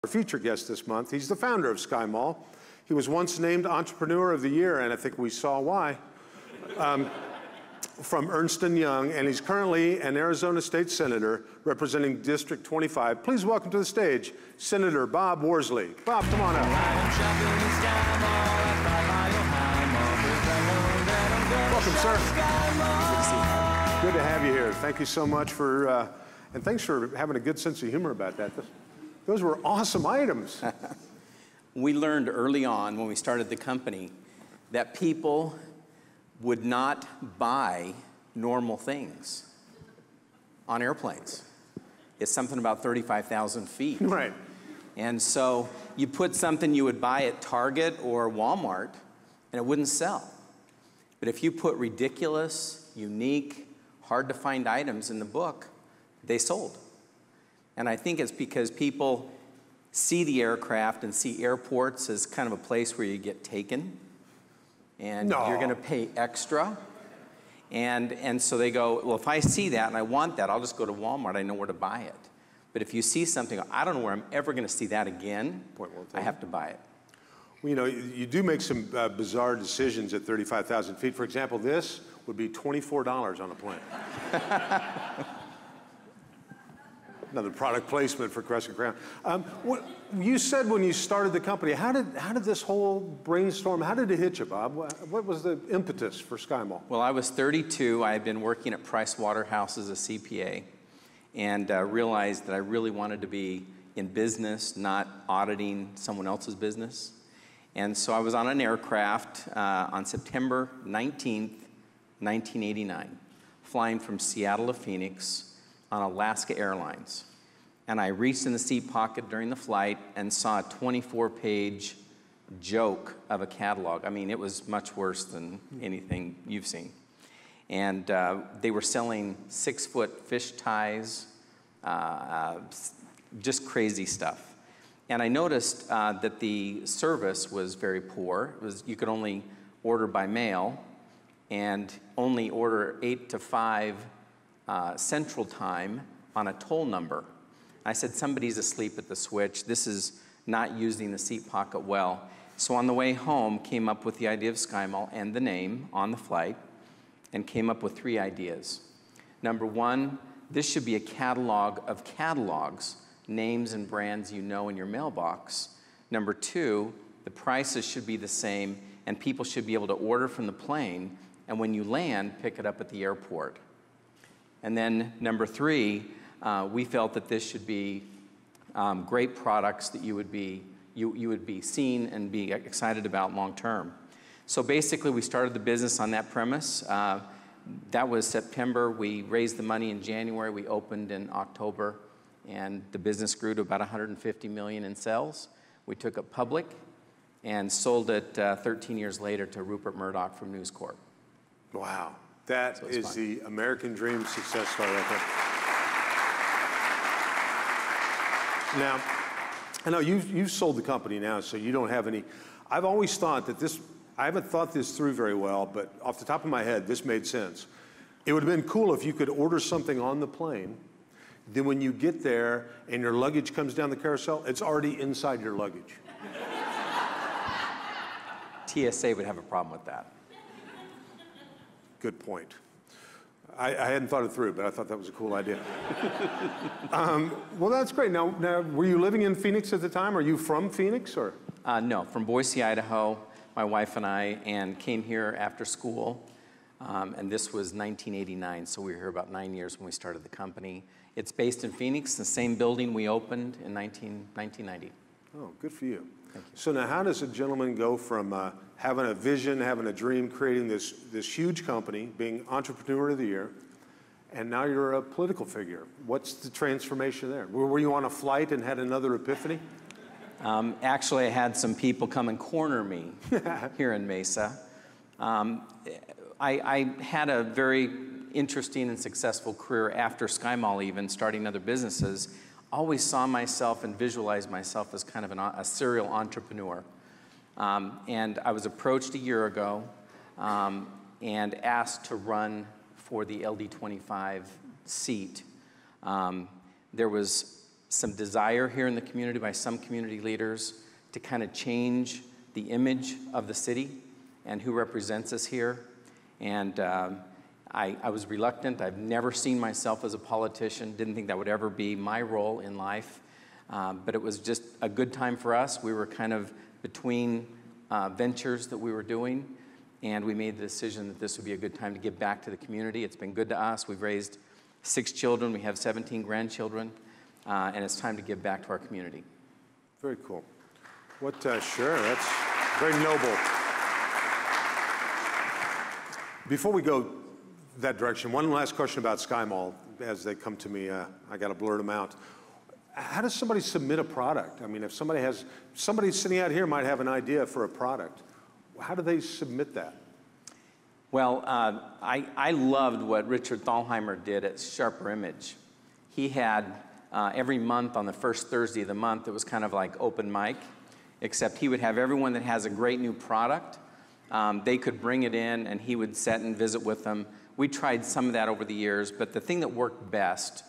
Our featured guest this month. He's the founder of Skymall. He was once named Entrepreneur of the Year, and I think we saw why, from Ernst & Young, and he's currently an Arizona State Senator representing District 25. Please welcome to the stage, Senator Bob Worsley. Bob, come on up. Welcome, sir. Good to see you. Good to have you here. Thank you so much for, and thanks for having a good sense of humor about that. Those were awesome items. We learned early on when we started the company that people would not buy normal things on airplanes. It's something about 35,000 feet. Right. And so you put something you would buy at Target or Walmart and it wouldn't sell. But if you put ridiculous, unique, hard to find items in the book, they sold. And I think it's because people see the aircraft and see airports as kind of a place where you get taken and you're going to pay extra. And so they go, well, if I see that and I want that, I'll just go to Walmart. I know where to buy it. But if you see something, I don't know where I'm ever going to see that again, I have to buy it. Well, you know, you do make some bizarre decisions at 35,000 feet. For example, this would be $24 on a plane. Another product placement for Crescent Crown. What you said when you started the company, how did this whole brainstorm, how did it hit you, Bob? What was the impetus for Skymall? Well, I was 32. I had been working at Price Waterhouse as a CPA and realized that I really wanted to be in business, not auditing someone else's business. And so I was on an aircraft on September 19th, 1989, flying from Seattle to Phoenix on Alaska Airlines. And I reached in the seat pocket during the flight and saw a 24-page joke of a catalog. I mean, it was much worse than anything you've seen. And they were selling 6-foot fish ties, just crazy stuff. And I noticed that the service was very poor. You could only order by mail and only order 8 to 5 Central Time on a toll number. I said, somebody's asleep at the switch. This is not using the seat pocket well. So on the way home, came up with the idea of Skymall and the name on the flight, and came up with 3 ideas. Number 1, this should be a catalog of catalogs, names and brands you know in your mailbox. Number 2, the prices should be the same, and people should be able to order from the plane, and when you land, pick it up at the airport. And then number 3, we felt that this should be great products that you would be seen and be excited about long term. So basically, we started the business on that premise. That was September. We raised the money in January. We opened in October, and the business grew to about $150 million in sales. We took it public and sold it 13 years later to Rupert Murdoch from News Corp. Wow. That is the American dream success story right there. Now, I know you've sold the company now, so you don't have any. I've always thought that this, I haven't thought this through very well, but off the top of my head, this made sense. It would have been cool if you could order something on the plane, then when you get there and your luggage comes down the carousel, it's already inside your luggage. TSA would have a problem with that. Good point. I hadn't thought it through, but I thought that was a cool idea. Well, that's great. Now, were you living in Phoenix at the time? Are you from Phoenix, or? No, from Boise, Idaho, my wife and I, and came here after school. And this was 1989, so we were here about 9 years when we started the company. It's based in Phoenix, the same building we opened in 1990. Oh, good for you. Thank you. So now how does a gentleman go from having a vision, having a dream, creating this huge company, being Entrepreneur of the Year, and now you're a political figure? What's the transformation there? Were you on a flight and had another epiphany? Actually, I had some people come and corner me here in Mesa. I had a very interesting and successful career after Skymall, even starting other businesses. Always saw myself and visualized myself as kind of a serial entrepreneur. And I was approached a year ago and asked to run for the LD25 seat. There was some desire here in the community by some community leaders to kind of change the image of the city and who represents us here. And I was reluctant. I've never seen myself as a politician, didn't think that would ever be my role in life. But it was just a good time for us. We were kind of between ventures that we were doing, and we made the decision that this would be a good time to give back to the community. It's been good to us. We've raised 6 children. We have 17 grandchildren, and it's time to give back to our community. Very cool. Sure, that's very noble. Before we go that direction, one last question about Skymall. As they come to me, I got to blurt them out. How does somebody submit a product? I mean, if somebody sitting out here might have an idea for a product, how do they submit that? Well, I loved what Richard Thalheimer did at Sharper Image. He had every month on the first Thursday of the month, it was kind of like open mic, except he would have everyone that has a great new product. They could bring it in, and he would sit and visit with them. We tried some of that over the years, but the thing that worked best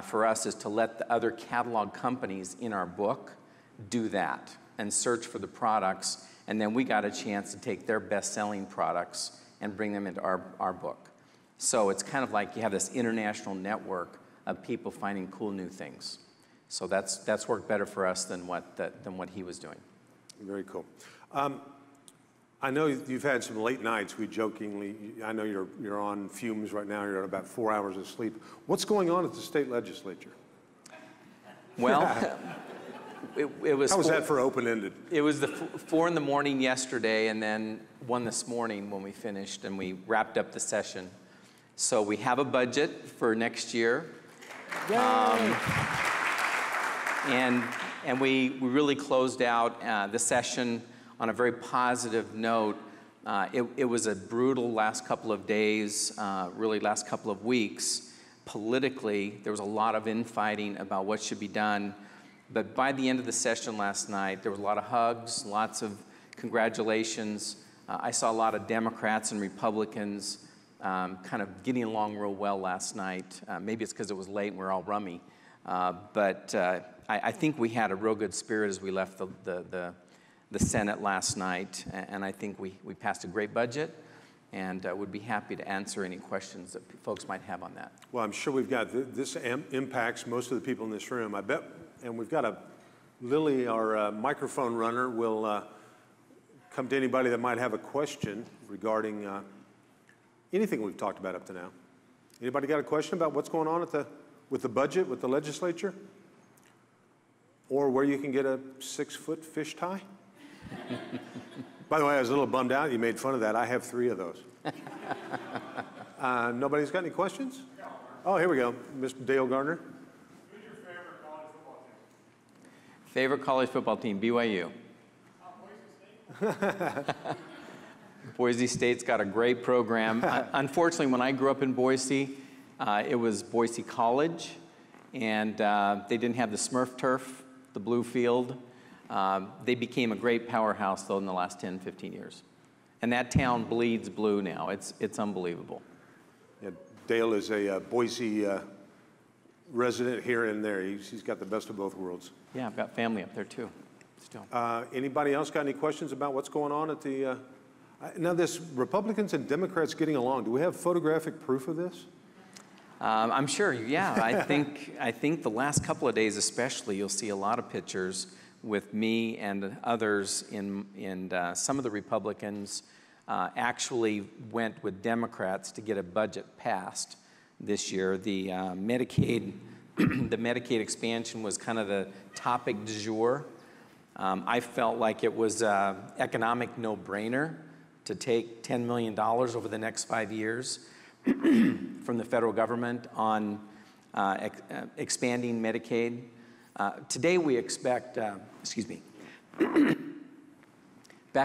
for us is to let the other catalog companies in our book do that and search for the products, and then we got a chance to take their best-selling products and bring them into our book. So it's kind of like you have this international network of people finding cool new things. So that's worked better for us than what he was doing. Very cool. I know you've had some late nights. I know you're on fumes right now. You're at about 4 hours of sleep. What's going on at the state legislature? Well, it was. How was that for open-ended? It was 4 in the morning yesterday, and then 1 this morning when we finished, and we wrapped up the session. So we have a budget for next year, and we really closed out the session on a very positive note. It was a brutal last couple of days, really last couple of weeks. Politically, there was a lot of infighting about what should be done. But by the end of the session last night, there was a lot of hugs, lots of congratulations. I saw a lot of Democrats and Republicans kind of getting along real well last night. Maybe it's because it was late and we're all rummy. But I think we had a real good spirit as we left the Senate last night, and I think we passed a great budget, and would be happy to answer any questions that folks might have on that. Well, I'm sure we've got, this impacts most of the people in this room, I bet, and we've got Lily, our microphone runner, will come to anybody that might have a question regarding anything we've talked about up to now. Anybody got a question about what's going on with the budget, with the legislature? Or where you can get a 6-foot fish tie? By the way, I was a little bummed out. You made fun of that. I have 3 of those. Nobody's got any questions? Oh, here we go. Mr. Dale Gardner. Who's your favorite college football team? Favorite college football team, BYU. Boise State? Boise State's got a great program. Unfortunately, when I grew up in Boise, it was Boise College, and they didn't have the Smurf turf, the blue field. They became a great powerhouse, though, in the last 10, 15 years. And that town bleeds blue now. It's unbelievable. Yeah, Dale is a Boise resident here and there. He's got the best of both worlds. Yeah, I've got family up there, too, still. Anybody else got any questions about what's going on at the... now, this Republicans and Democrats getting along, do we have photographic proof of this? I'm sure, yeah. I think the last couple of days especially, you'll see a lot of pictures with me and others in some of the Republicans actually went with Democrats to get a budget passed this year. The Medicaid, the Medicaid expansion was kind of the topic du jour. I felt like it was an economic no-brainer to take $10 million over the next 5 years from the federal government on expanding Medicaid. Today we expect, back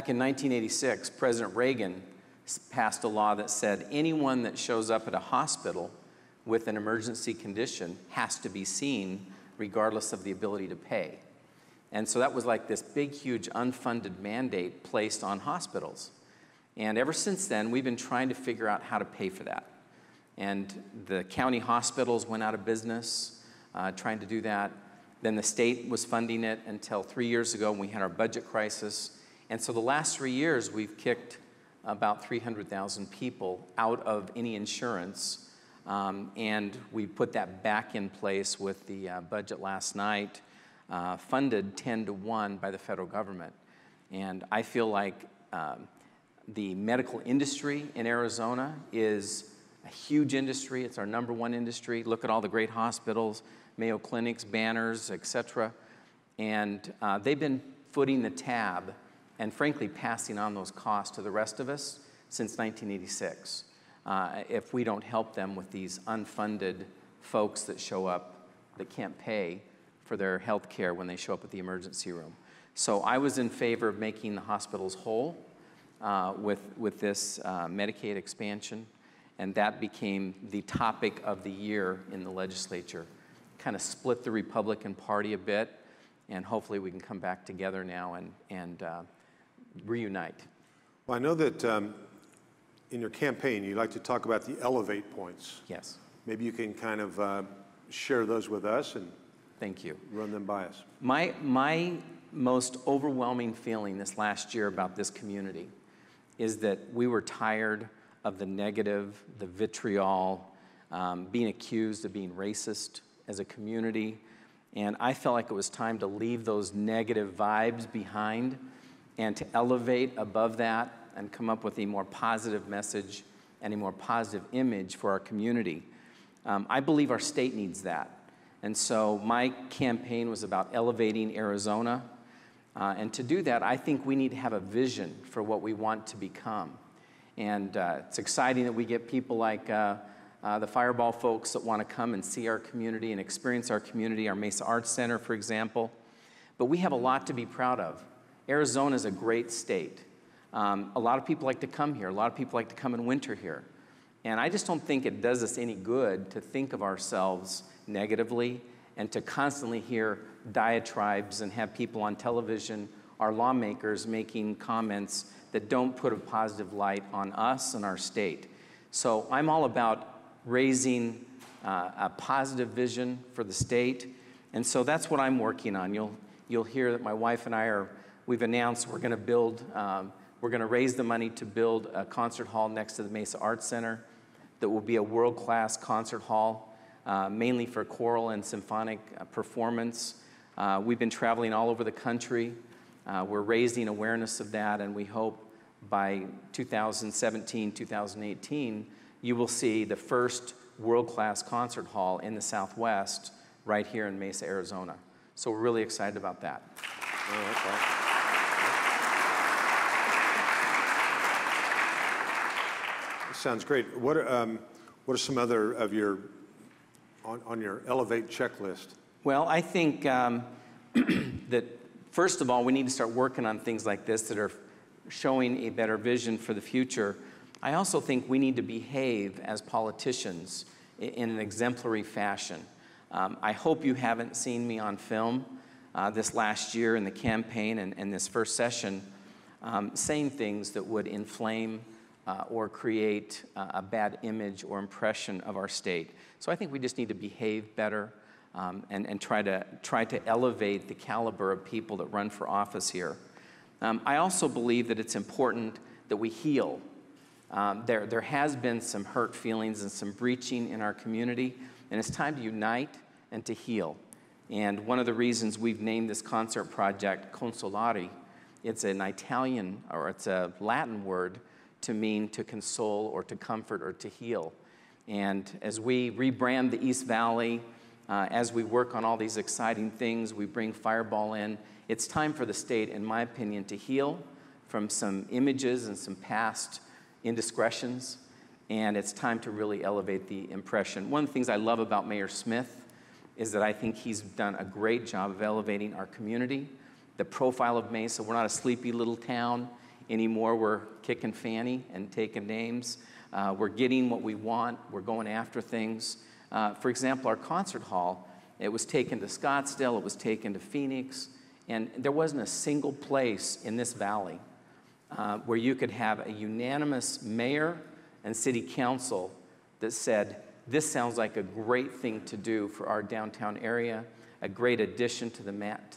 in 1986, President Reagan passed a law that said anyone that shows up at a hospital with an emergency condition has to be seen regardless of the ability to pay. And so that was like this big, huge unfunded mandate placed on hospitals. And ever since then, we've been trying to figure out how to pay for that. And the county hospitals went out of business trying to do that. Then the state was funding it until 3 years ago when we had our budget crisis. And so the last 3 years, we've kicked about 300,000 people out of any insurance. And we put that back in place with the budget last night, funded 10-1 by the federal government. And I feel like the medical industry in Arizona is a huge industry. It's our #1 industry. Look at all the great hospitals, Mayo Clinics, Banners, et cetera. And they've been footing the tab and frankly passing on those costs to the rest of us since 1986. If we don't help them with these unfunded folks that show up that can't pay for their health care when they show up at the emergency room. So I was in favor of making the hospitals whole with this Medicaid expansion, and that became the topic of the year in the legislature. Kind of split the Republican Party a bit, and hopefully we can come back together now and reunite. Well, I know that in your campaign, you like to talk about the elevate points. Yes. Maybe you can kind of share those with us and thank you. Run them by us. My most overwhelming feeling this last year about this community is that we were tired of the negative, the vitriol, being accused of being racist as a community. And I felt like it was time to leave those negative vibes behind and to elevate above that and come up with a more positive message and a more positive image for our community. I believe our state needs that. And so my campaign was about elevating Arizona. And to do that, I think we need to have a vision for what we want to become. And it's exciting that we get people like the Fireball folks that want to come and see our community and experience our community, our Mesa Arts Center, for example. But we have a lot to be proud of. Arizona is a great state. A lot of people like to come here. A lot of people like to come and winter here. And I just don't think it does us any good to think of ourselves negatively and to constantly hear diatribes and have people on television, our lawmakers, making comments that don't put a positive light on us and our state. So I'm all about raising a positive vision for the state. And so that's what I'm working on. You'll hear that my wife and I we've announced we're going to raise the money to build a concert hall next to the Mesa Arts Center that will be a world-class concert hall, mainly for choral and symphonic performance. We've been traveling all over the country. We're raising awareness of that, and we hope by 2017, 2018, you will see the first world-class concert hall in the Southwest right here in Mesa, Arizona. So we're really excited about that. Oh, that's awesome. Sounds great. What are some other of your on your Elevate checklist? Well, I think that first of all, we need to start working on things like this that are showing a better vision for the future. I also think we need to behave as politicians in an exemplary fashion. I hope you haven't seen me on film this last year in the campaign and this first session saying things that would inflame or create a bad image or impression of our state. So I think we just need to behave better and try to elevate the caliber of people that run for office here. I also believe that it's important that we heal. There has been some hurt feelings and some breaching in our community, and it's time to unite and to heal. And one of the reasons we've named this concert project Consolare, it's an Italian, or it's a Latin word to mean to console or to comfort or to heal. And as we rebrand the East Valley, as we work on all these exciting things, we bring Fireball in, it's time for the state, in my opinion, to heal from some images and some past indiscretions, and it's time to really elevate the impression. One of the things I love about Mayor Smith is that I think he's done a great job of elevating our community, the profile of Mesa. We're not a sleepy little town anymore. We're kicking Fanny and taking names. We're getting what we want. We're going after things. For example, our concert hall, it was taken to Scottsdale, it was taken to Phoenix, and there wasn't a single place in this valley where you could have a unanimous mayor and city council that said, this sounds like a great thing to do for our downtown area. a great addition to the MAC,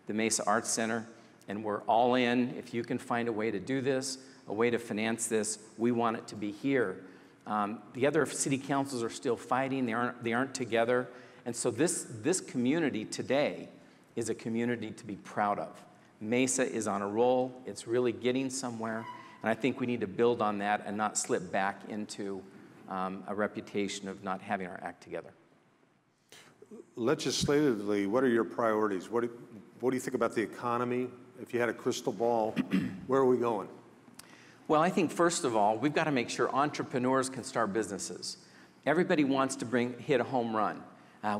the Mesa Arts Center, and we're all in. If you can find a way to do this, a way to finance this, we want it to be here. The other city councils are still fighting. They aren't together. And so this community today is a community to be proud of. Mesa is on a roll. It's really getting somewhere. And I think we need to build on that and not slip back into a reputation of not having our act together. Legislatively, what are your priorities? What do you think about the economy? If you had a crystal ball, where are we going? Well, I think first of all, we've got to make sure entrepreneurs can start businesses. Everybody wants to hit a home run.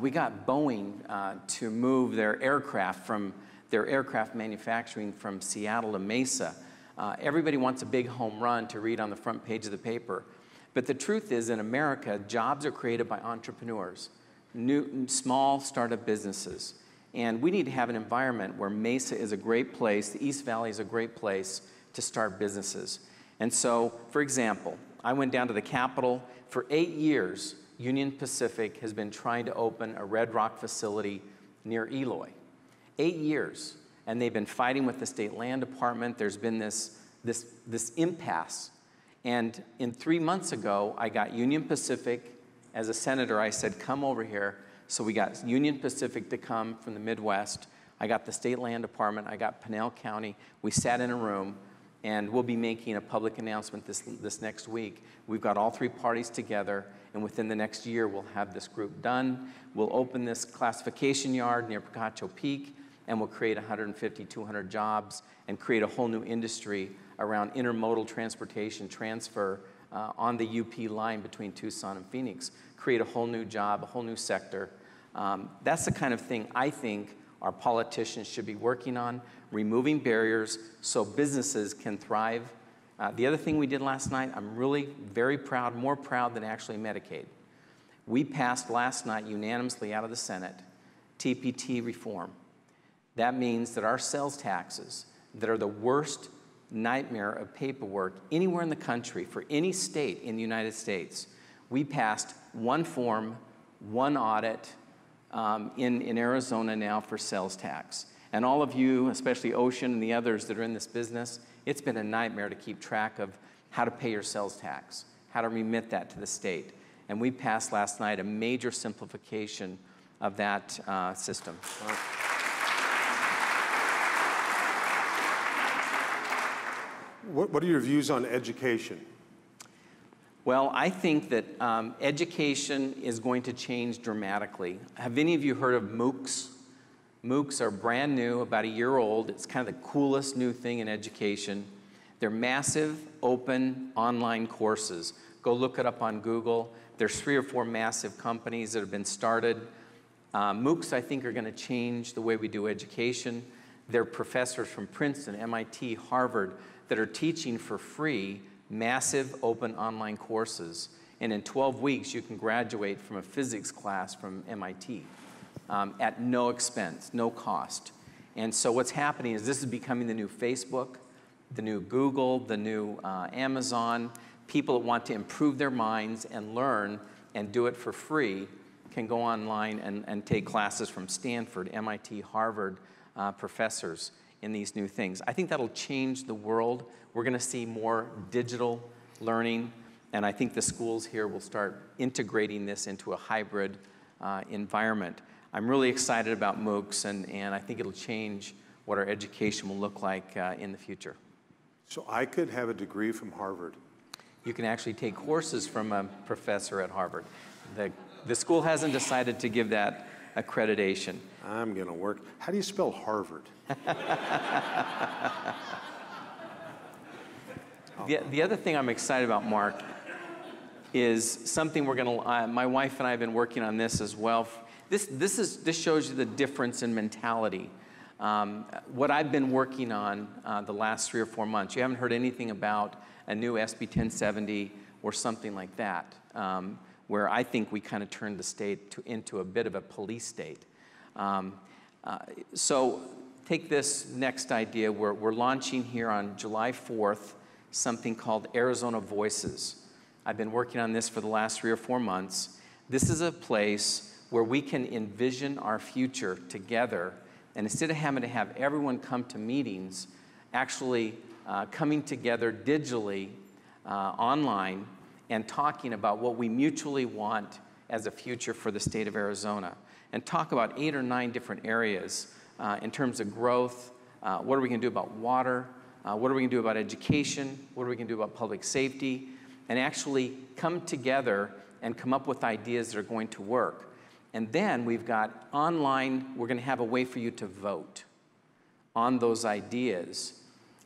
We got Boeing to move their aircraft manufacturing from Seattle to Mesa. Everybody wants a big home run to read on the front page of the paper. But the truth is, in America, jobs are created by entrepreneurs, new, small startup businesses. And we need to have an environment where Mesa is a great place, the East Valley is a great place to start businesses. And so, for example, I went down to the Capitol. For 8 years, Union Pacific has been trying to open a Red Rock facility near Eloy. 8 years. And they've been fighting with the state land department. There's been this impasse. And 3 months ago, I got Union Pacific. As a senator, I said, come over here. So we got Union Pacific to come from the Midwest. I got the state land department. I got Pinell County. We sat in a room, and we'll be making a public announcement this next week. We've got all 3 parties together, and within the next year, we'll have this group done. We'll open this classification yard near Picacho Peak, and we'll create 150, 200 jobs and create a whole new industry around intermodal transportation transfer on the UP line between Tucson and Phoenix. Create a whole new job, a whole new sector. That's the kind of thing I think our politicians should be working on, removing barriers so businesses can thrive. The other thing we did last night, I'm really very proud, more proud than actually Medicaid. We passed last night unanimously out of the Senate TPT reform. That means that our sales taxes that are the worst nightmare of paperwork anywhere in the country for any state in the United States, we passed one form, one audit in Arizona now for sales tax. And all of you, especially Ocean and the others that are in this business, it's been a nightmare to keep track of how to pay your sales tax, how to remit that to the state. And we passed last night a major simplification of that system. What are your views on education? Well, I think that education is going to change dramatically. Have any of you heard of MOOCs? MOOCs are brand new, about a year old. It's kind of the coolest new thing in education. They're massive, open, online courses. Go look it up on Google. There's 3 or 4 massive companies that have been started. MOOCs, I think, are going to change the way we do education. They're professors from Princeton, MIT, Harvard, that are teaching for free massive open online courses. And in 12 weeks, you can graduate from a physics class from MIT at no expense, no cost. And so what's happening is this is becoming the new Facebook, the new Google, the new Amazon. People that want to improve their minds and learn and do it for free can go online and take classes from Stanford, MIT, Harvard professors in these new things. I think that'll change the world. We're going to see more digital learning, and I think the schools here will start integrating this into a hybrid environment. I'm really excited about MOOCs, and I think it'll change what our education will look like in the future. So I could have a degree from Harvard. You can actually take courses from a professor at Harvard. The school hasn't decided to give that accreditation. I'm going to work. How do you spell Harvard? The other thing I'm excited about, Mark, is something we're going to, my wife and I have been working on this as well. This shows you the difference in mentality. What I've been working on the last 3 or 4 months, you haven't heard anything about a new SB 1070 or something like that, where I think we kind of turned the state into a bit of a police state. So take this next idea. We're launching here on July 4th something called Arizona Voices. I've been working on this for the last 3 or 4 months. This is a place where we can envision our future together. And instead of having to have everyone come to meetings, actually coming together digitally, online, and talking about what we mutually want as a future for the state of Arizona. And talk about 8 or 9 different areas in terms of growth. What are we going to do about water? What are we going to do about education? What are we going to do about public safety? And actually come together and come up with ideas that are going to work. And then we've got online, we're going to have a way for you to vote on those ideas.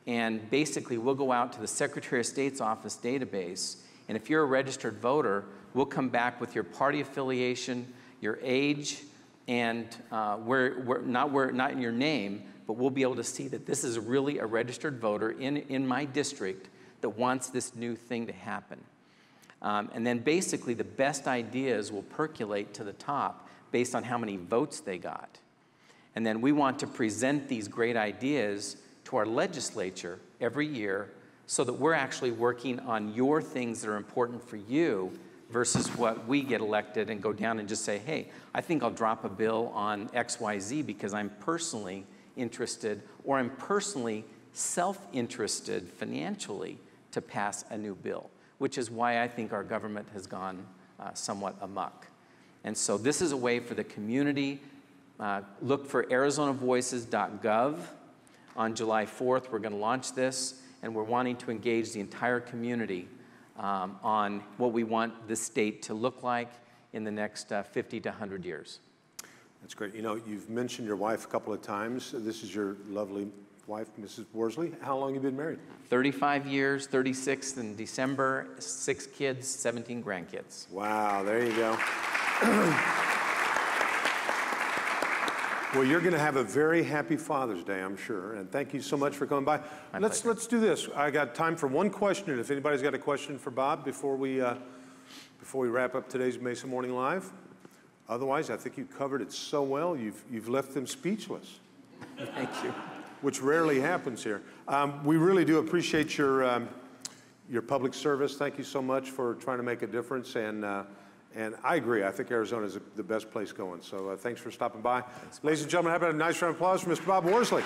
And basically, we'll go out to the Secretary of State's office database, and if you're a registered voter, we'll come back with your party affiliation, your age, and not in your name, but we'll be able to see that this is really a registered voter in my district that wants this new thing to happen. And then basically the best ideas will percolate to the top based on how many votes they got. And then we want to present these great ideas to our legislature every year so that we're actually working on your things that are important for you versus what we get elected and go down and just say, hey, I think I'll drop a bill on XYZ because I'm personally interested, or I'm personally self-interested financially to pass a new bill, which is why I think our government has gone somewhat amok. And so this is a way for the community. Look for ArizonaVoices.gov. On July 4th, we're going to launch this, and we're wanting to engage the entire community on what we want this state to look like in the next 50 to 100 years. That's great. You know, you've mentioned your wife a couple of times. This is your lovely wife, Mrs. Worsley. How long have you been married? 35 years, 36 in December, 6 kids, 17 grandkids. Wow, there you go. Well, you're going to have a very happy Father's Day, I'm sure, and thank you so much for coming by. Let's do this. I got time for one question. If anybody's got a question for Bob before we wrap up today's Mesa Morning Live. Otherwise, I think you covered it so well, you've left them speechless. Thank you. Which rarely happens here. We really do appreciate your public service. Thank you so much for trying to make a difference. And I agree. I think Arizona is the best place going. So thanks for stopping by. Ladies and gentlemen, how about a nice round of applause for Mr. Bob Worsley.